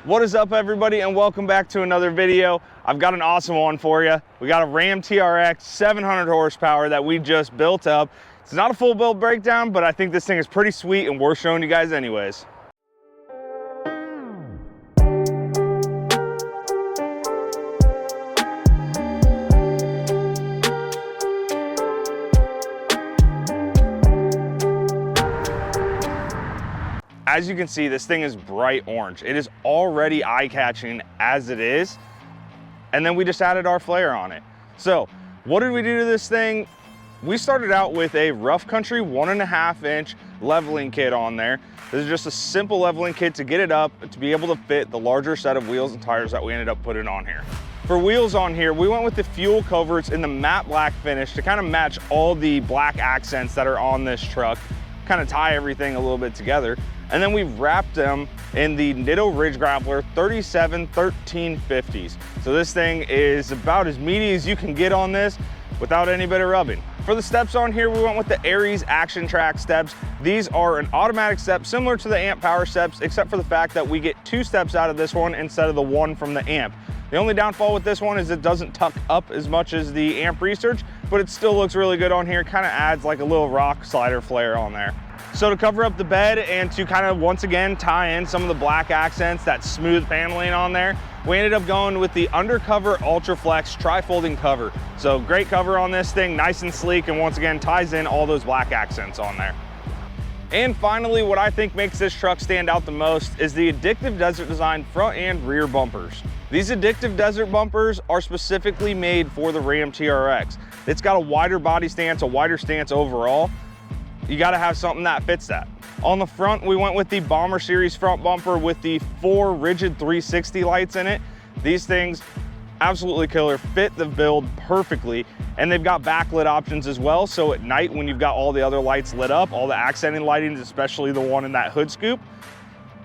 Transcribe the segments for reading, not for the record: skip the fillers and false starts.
What is up, everybody, and welcome back to another video. I've got an awesome one for you. We got a Ram TRX 700 horsepower that we just built up. It's not a full build breakdown, but I think this thing is pretty sweet and worth showing you guys anyways. As you can see, this thing is bright orange. It is already eye-catching as it is. And then we just added our flare on it. So what did we do to this thing? We started out with a rough country 1.5 inch leveling kit on there. This is just a simple leveling kit to get it up, to be able to fit the larger set of wheels and tires that we ended up putting on here. For wheels on here, we went with the fuel coverts in the matte black finish to kind of match all the black accents that are on this truck, kind of tie everything a little bit together. And then we wrapped them in the Nitto Ridge Grappler 37 1350s. So this thing is about as meaty as you can get on this without any bit of rubbing. For the steps on here, we went with the Aries Action Track steps. These are an automatic step similar to the Amp Power steps, except for the fact that we get 2 steps out of this one instead of the 1 from the Amp. The only downfall with this one is it doesn't tuck up as much as the Amp Research, but it still looks really good on here. Kind of adds like a little rock slider flare on there. So to cover up the bed and to kind of once again tie in some of the black accents, that smooth paneling on there, we ended up going with the Undercover Ultra Flex tri-folding cover. So great cover on this thing, nice and sleek, and once again ties in all those black accents on there. And finally, what I think makes this truck stand out the most is the Addictive Desert Design front and rear bumpers. These Addictive Desert bumpers are specifically made for the Ram TRX. It's got a wider body stance, a wider stance overall. You got to have something that fits that. On the front, we went with the Bomber Series front bumper with the 4 rigid 360 lights in it. These things, absolutely killer, fit the build perfectly, and they've got backlit options as well. So at night, when you've got all the other lights lit up, all the accenting lighting, especially the one in that hood scoop,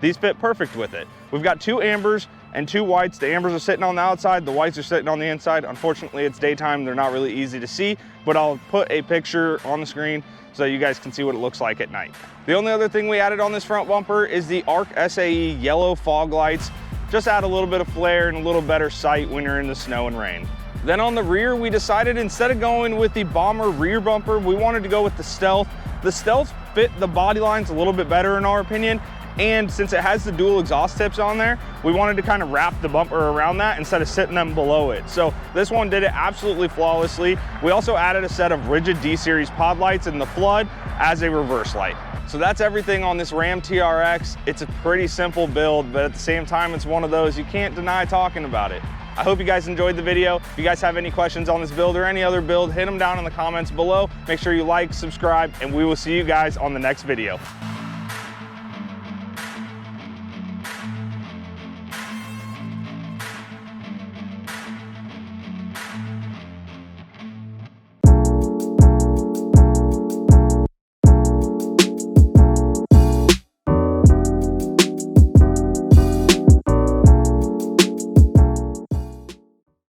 these fit perfect with it. We've got 2 ambers and 2 whites. The ambers are sitting on the outside, the whites are sitting on the inside. Unfortunately, it's daytime, they're not really easy to see, but I'll put a picture on the screen so you guys can see what it looks like at night. The only other thing we added on this front bumper is the ARC SAE yellow fog lights. Just add a little bit of flare and a little better sight when you're in the snow and rain. Then on the rear, we decided instead of going with the Bomber rear bumper, we wanted to go with the Stealth. The Stealth fit the body lines a little bit better in our opinion, and since it has the dual exhaust tips on there, we wanted to kind of wrap the bumper around that instead of sitting them below it. So this one did it absolutely flawlessly. We also added a set of rigid D-Series pod lights in the flood as a reverse light. So that's everything on this Ram TRX. It's a pretty simple build, but at the same time, it's one of those you can't deny talking about it. I hope you guys enjoyed the video. If you guys have any questions on this build or any other build, hit them down in the comments below. Make sure you like, subscribe, and we will see you guys on the next video.